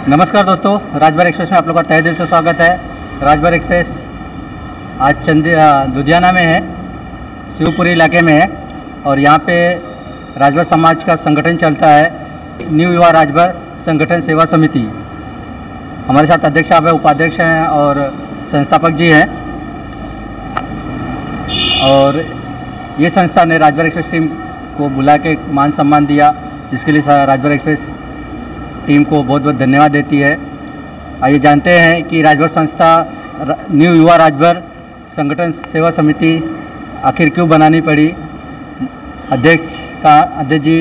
नमस्कार दोस्तों, राजभर एक्सप्रेस में आप लोग का तहे दिल से स्वागत है। राजभर एक्सप्रेस आज लुधियाना में है, शिवपुरी इलाके में है और यहाँ पे राजभर समाज का संगठन चलता है, न्यू युवा राजभर संगठन सेवा समिति। हमारे साथ अध्यक्ष साहब है, उपाध्यक्ष हैं और संस्थापक जी हैं। और ये संस्था ने राजभर एक्सप्रेस टीम को बुला के मान सम्मान दिया, जिसके लिए राजभर एक्सप्रेस टीम को बहुत बहुत धन्यवाद देती है। आइए जानते हैं कि राजभर संस्था न्यू युवा राजभर संगठन सेवा समिति आखिर क्यों बनानी पड़ी। अध्यक्ष जी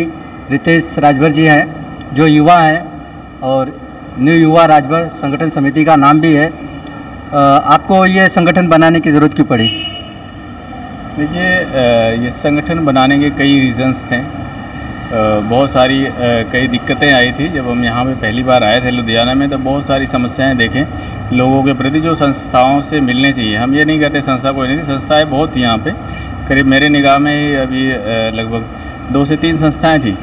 रितेश राजभर जी हैं, जो युवा हैं और न्यू युवा राजभर संगठन समिति का नाम भी है। आपको ये संगठन बनाने की ज़रूरत क्यों पड़ी? देखिए, ये संगठन बनाने के कई रीज़न्स थे। बहुत सारी कई दिक्कतें आई थी। जब हम यहाँ पे पहली बार आए थे लुधियाना में, तो बहुत सारी समस्याएं देखें लोगों के प्रति, जो संस्थाओं से मिलने चाहिए। हम ये नहीं कहते संस्था कोई नहीं थी, संस्थाएं बहुत थी यहाँ पे। करीब मेरे निगाह में ही अभी लगभग 2 से 3 संस्थाएं थी,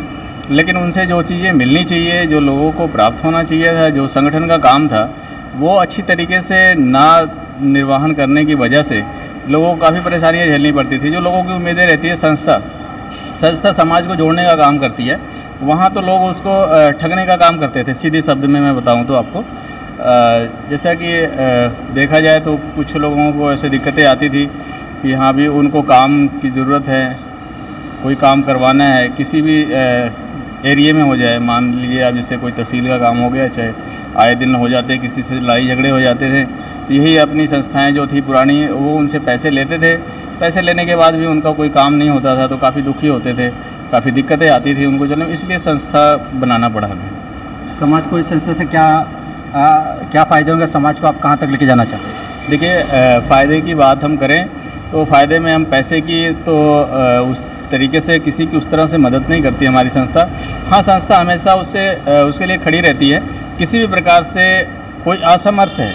लेकिन उनसे जो चीज़ें मिलनी चाहिए, जो लोगों को प्राप्त होना चाहिए था, जो संगठन का काम था, वो अच्छी तरीके से ना निर्वहन करने की वजह से लोगों को काफ़ी परेशानियाँ झेलनी पड़ती थी। जो लोगों की उम्मीदें रहती है, संस्था समाज को जोड़ने का काम करती है, वहाँ तो लोग उसको ठगने का काम करते थे। सीधे शब्द में मैं बताऊँ तो आपको, जैसा कि देखा जाए तो कुछ लोगों को ऐसे दिक्कतें आती थी कि यहाँ भी उनको काम की ज़रूरत है, कोई काम करवाना है, किसी भी एरिया में हो जाए। मान लीजिए आप, जैसे कोई तहसील का काम हो गया, चाहे आए दिन हो जाते, किसी से लड़ाई झगड़े हो जाते थे। यही अपनी संस्थाएं जो थी पुरानी, वो उनसे पैसे लेते थे। पैसे लेने के बाद भी उनका कोई काम नहीं होता था, तो काफ़ी दुखी होते थे, काफ़ी दिक्कतें आती थी उनको चलने में। इसलिए संस्था बनाना पड़ा हमें। समाज को इस संस्था से क्या फ़ायदे होंगे? समाज को आप कहाँ तक लेके जाना चाहते हैं? देखिए, फ़ायदे की बात हम करें तो फ़ायदे में हम पैसे की तो उस तरीके से किसी की उस तरह से मदद नहीं करती हमारी संस्था। हाँ, संस्था हमेशा उसके लिए खड़ी रहती है। किसी भी प्रकार से कोई असमर्थ है,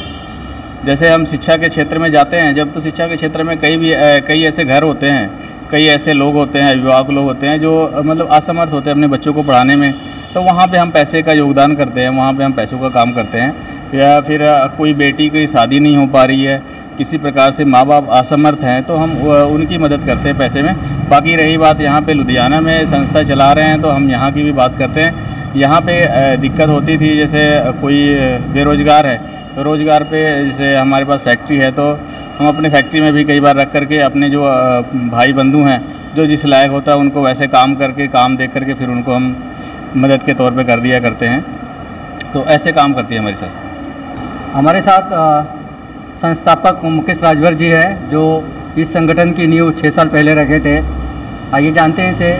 जैसे हम शिक्षा के क्षेत्र में जाते हैं जब, तो शिक्षा के क्षेत्र में कई ऐसे घर होते हैं, कई ऐसे लोग होते हैं, अभिभावक लोग होते हैं, जो मतलब असमर्थ होते हैं अपने बच्चों को पढ़ाने में। तो वहाँ पे हम पैसे का योगदान करते हैं, वहाँ पे हम पैसों का काम करते हैं। या फिर कोई बेटी की शादी नहीं हो पा रही है, किसी प्रकार से माँ बाप असमर्थ हैं, तो हम उनकी मदद करते हैं पैसे में। बाकी रही बात, यहाँ पे लुधियाना में संस्था चला रहे हैं, तो हम यहाँ की भी बात करते हैं। यहाँ पे दिक्कत होती थी, जैसे कोई बेरोज़गार है, तो रोज़गार पे जैसे हमारे पास फैक्ट्री है, तो हम अपने फैक्ट्री में भी कई बार रख करके अपने जो भाई बंधु हैं, जो जिस लायक होता है, उनको वैसे काम देख करके फिर उनको हम मदद के तौर पे कर दिया करते हैं। तो ऐसे काम करती है हमारी संस्था। हमारे साथ संस्थापक मुकेश राजभर जी हैं, जो इस संगठन की नींव 6 साल पहले रखे थे। आइए जानते हैं इसे,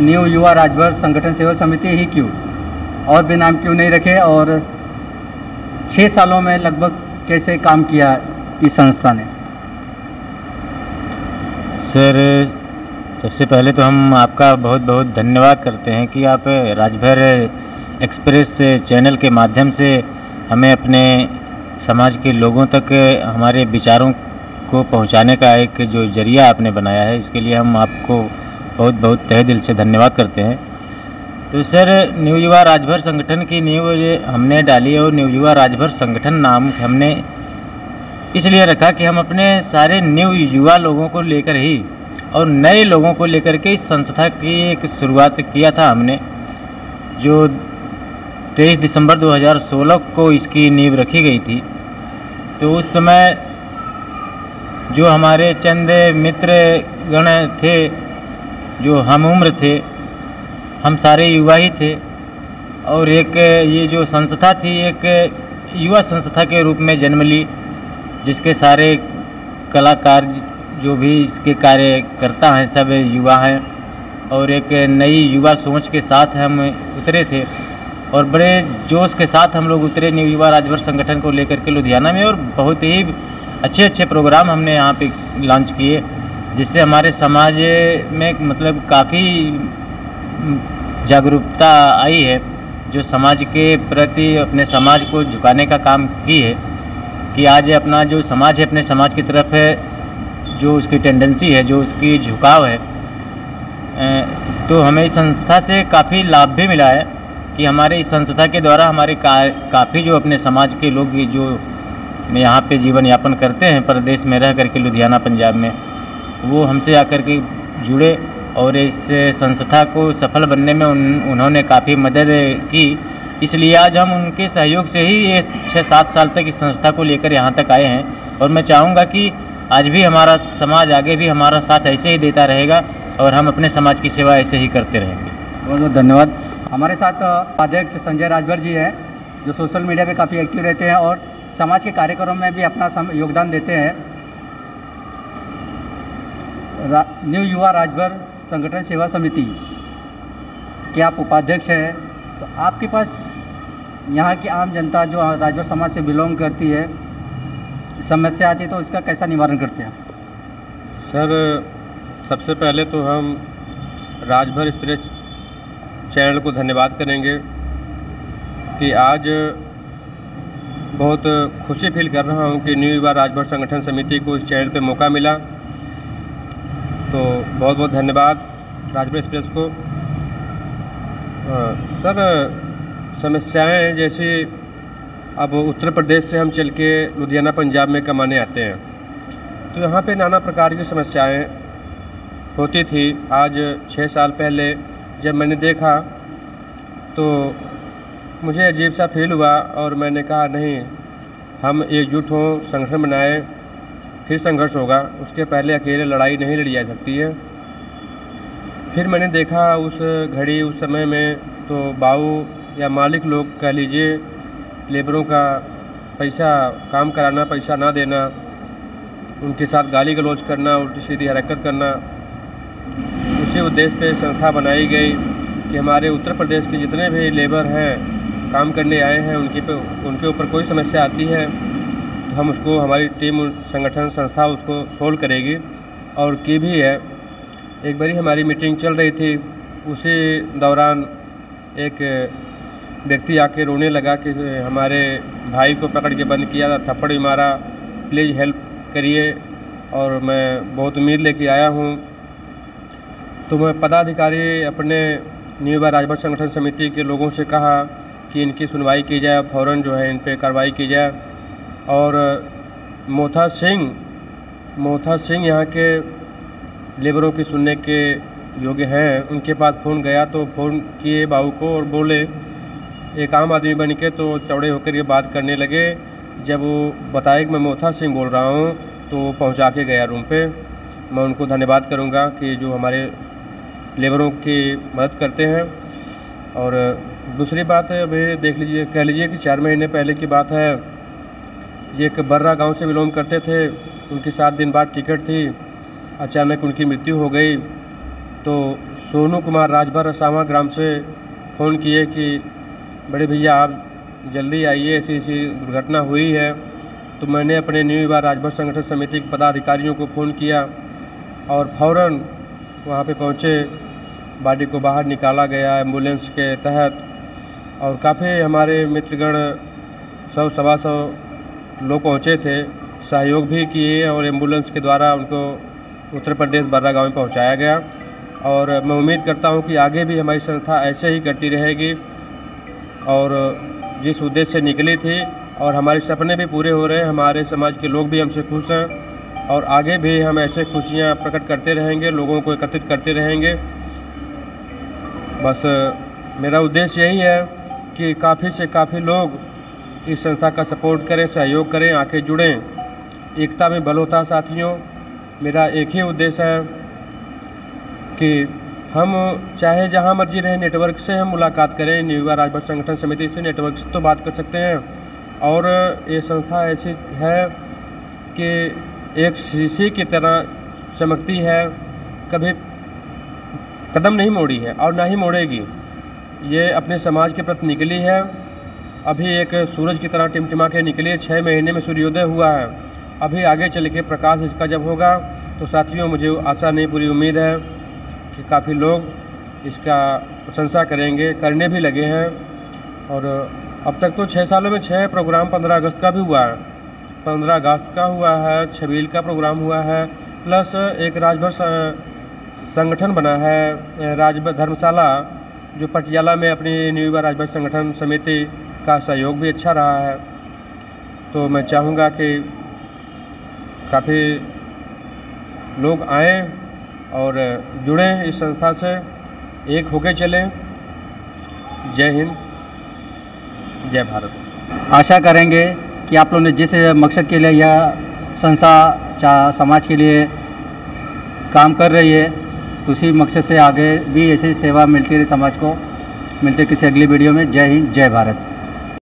न्यू युवा राजभर संगठन सेवा समिति ही क्यों, और भी नाम क्यों नहीं रखे, और 6 सालों में लगभग कैसे काम किया इस संस्था ने? सर, सबसे पहले तो हम आपका बहुत बहुत धन्यवाद करते हैं कि आप राजभर एक्सप्रेस चैनल के माध्यम से हमें अपने समाज के लोगों तक हमारे विचारों को पहुंचाने का एक जो जरिया आपने बनाया है, इसके लिए हम आपको बहुत बहुत तहे दिल से धन्यवाद करते हैं। तो सर, न्यू युवा राजभर संगठन की नींव हमने डाली, और न्यू युवा राजभर संगठन नाम हमने इसलिए रखा कि हम अपने सारे न्यू युवा लोगों को लेकर ही और नए लोगों को लेकर के इस संस्था की एक शुरुआत किया था हमने, जो 23 दिसंबर 2016 को इसकी नींव रखी गई थी। तो उस समय जो हमारे चंद मित्र गण थे, जो हम उम्र थे, हम सारे युवा ही थे, और एक ये जो संस्था थी, एक युवा संस्था के रूप में जन्म ली, जिसके सारे कलाकार जो भी इसके कार्यकर्ता हैं, सब युवा हैं, और एक नई युवा सोच के साथ हम उतरे थे, और बड़े जोश के साथ हम लोग उतरे न्यू युवा राजभर संगठन को लेकर के लुधियाना में, और बहुत ही अच्छे प्रोग्राम हमने यहाँ पे लॉन्च किए, जिससे हमारे समाज में मतलब काफ़ी जागरूकता आई है, जो समाज के प्रति अपने समाज को झुकाने का काम की है, कि आज अपना जो समाज है, अपने समाज की तरफ है, जो उसकी टेंडेंसी है, जो उसकी झुकाव है, तो हमें इस संस्था से काफ़ी लाभ भी मिला है। कि हमारे इस संस्था के द्वारा हमारे काफ़ी जो अपने समाज के लोग ये जो यहाँ पे जीवन यापन करते हैं परदेश में रह करके लुधियाना पंजाब में, वो हमसे आकर के जुड़े और इस संस्था को सफल बनने में उन्होंने काफ़ी मदद की। इसलिए आज हम उनके सहयोग से ही ये 6-7 साल तक इस संस्था को लेकर यहाँ तक आए हैं। और मैं चाहूँगा कि आज भी हमारा समाज आगे भी हमारा साथ ऐसे ही देता रहेगा और हम अपने समाज की सेवा ऐसे ही करते रहेंगे। बहुत बहुत धन्यवाद। हमारे साथ अध्यक्ष संजय राजभर जी हैं, जो सोशल मीडिया पे काफ़ी एक्टिव रहते हैं और समाज के कार्यक्रमों में भी अपना योगदान देते हैं। न्यू युवा राजभर संगठन सेवा समिति के आप उपाध्यक्ष हैं, तो आपके पास यहाँ की आम जनता जो राजभर समाज से बिलोंग करती है, समस्या आती है तो इसका कैसा निवारण करते हैं? सर, सबसे पहले तो हम राजभर एक्सप्रेस चैनल को धन्यवाद करेंगे कि आज बहुत खुशी फील कर रहा हूँ कि न्यू युवा राजभर संगठन समिति को इस चैनल पे मौका मिला। तो बहुत बहुत धन्यवाद राजभर एक्सप्रेस को। सर, समस्याएं जैसे अब उत्तर प्रदेश से हम चल के लुधियाना पंजाब में कमाने आते हैं, तो यहाँ पे नाना प्रकार की समस्याएं होती थी। आज 6 साल पहले जब मैंने देखा तो मुझे अजीब सा फील हुआ और मैंने कहा नहीं, हम एकजुट हों, संगठन बनाएं, फिर संघर्ष होगा। उसके पहले अकेले लड़ाई नहीं लड़ी जा सकती है। फिर मैंने देखा उस घड़ी उस समय में तो बाऊ या मालिक लोग कह लीजिए, लेबरों का पैसा काम कराना, पैसा ना देना, उनके साथ गाली गलौज करना, उल्टी सीधी हरकत करना। उसी उद्देश्य पे संस्था बनाई गई कि हमारे उत्तर प्रदेश के जितने भी लेबर हैं, काम करने आए हैं, उनके ऊपर कोई समस्या आती है तो हम उसको, हमारी टीम संगठन संस्था उसको सोल्व करेगी और की भी है। एक बारी हमारी मीटिंग चल रही थी, उसी दौरान एक व्यक्ति आके रोने लगा कि हमारे भाई को पकड़ के बंद किया, थप्पड़ भी मारा, प्लीज़ हेल्प करिए और मैं बहुत उम्मीद लेके आया हूँ। तो मैं पदाधिकारी अपने न्यू युवा राजभर संगठन समिति के लोगों से कहा कि इनकी सुनवाई की जाए, फ़ौरन जो है इन पे कार्रवाई की जाए। और मोथा सिंह यहाँ के लेबरों की सुनने के योग्य हैं। उनके पास फ़ोन गया तो फ़ोन किए बाबू को और बोले, एक आम आदमी बन के तो चौड़े होकर ये बात करने लगे। जब वो बताए कि मैं मोथा सिंह बोल रहा हूँ तो वो पहुँचा के गया रूम पे। मैं उनको धन्यवाद करूँगा कि जो हमारे लेबरों की मदद करते हैं। और दूसरी बात है, अभी देख लीजिए, कह लीजिए कि 4 महीने पहले की बात है। ये एक बर्रा गांव से बिलोंग करते थे, उनकी 7 दिन बाद टिकट थी, अचानक उनकी मृत्यु हो गई। तो सोनू कुमार राजभर असावा ग्राम से फ़ोन किए कि बड़े भैया आप जल्दी आइए, ऐसी ऐसी दुर्घटना हुई है। तो मैंने अपने न्यू युवा राजभर संगठन समिति के पदाधिकारियों को फ़ोन किया और फ़ौरन वहाँ पे पहुँचे। बॉडी को बाहर निकाला गया एम्बुलेंस के तहत और काफ़ी हमारे मित्रगण 100-125 लोग पहुँचे थे, सहयोग भी किए और एम्बुलेंस के द्वारा उनको उत्तर प्रदेश बर्रा गाँव में पहुँचाया गया। और मैं उम्मीद करता हूँ कि आगे भी हमारी संस्था ऐसे ही करती रहेगी और जिस उद्देश्य से निकली थी और हमारे सपने भी पूरे हो रहे हैं। हमारे समाज के लोग भी हमसे खुश हैं और आगे भी हम ऐसे खुशियाँ प्रकट करते रहेंगे, लोगों को एकत्रित करते रहेंगे। बस मेरा उद्देश्य यही है कि काफ़ी से काफ़ी लोग इस संस्था का सपोर्ट करें, सहयोग करें, आके जुड़ें। एकता में बल होता है साथियों। मेरा एक ही उद्देश्य है कि हम चाहे जहां मर्जी रहे, नेटवर्क से हम मुलाकात करें। न्यू युवा राजभर संगठन समिति से नेटवर्क से तो बात कर सकते हैं। और ये संस्था ऐसी है कि एक शीशी की तरह चमकती है, कभी कदम नहीं मोड़ी है और ना ही मोड़ेगी। ये अपने समाज के प्रति निकली है। अभी एक सूरज की तरह टिमटिमा के निकली है। 6 महीने में सूर्योदय हुआ है। अभी आगे चल के प्रकाश इसका जब होगा तो साथियों, मुझे आशा नहीं पूरी उम्मीद है कि काफ़ी लोग इसका प्रशंसा करेंगे, करने भी लगे हैं। और अब तक तो 6 सालों में 6 प्रोग्राम 15 अगस्त का भी हुआ है, 15 अगस्त का हुआ है, छबील का प्रोग्राम हुआ है, प्लस एक राजभर संगठन बना है, राजभर धर्मशाला जो पटियाला में अपनी न्यू युवा राजभर संगठन समिति का सहयोग भी अच्छा रहा है। तो मैं चाहूँगा कि काफ़ी लोग आएँ और जुड़ें इस संस्था से, एक होके चलें। जय हिंद, जय भारत। आशा करेंगे कि आप लोगों ने जिस मकसद के लिए यह संस्था समाज के लिए काम कर रही है, तो उसी मकसद से आगे भी ऐसी सेवा मिलती रहे समाज को। मिलते किसी अगली वीडियो में। जय हिंद, जय भारत।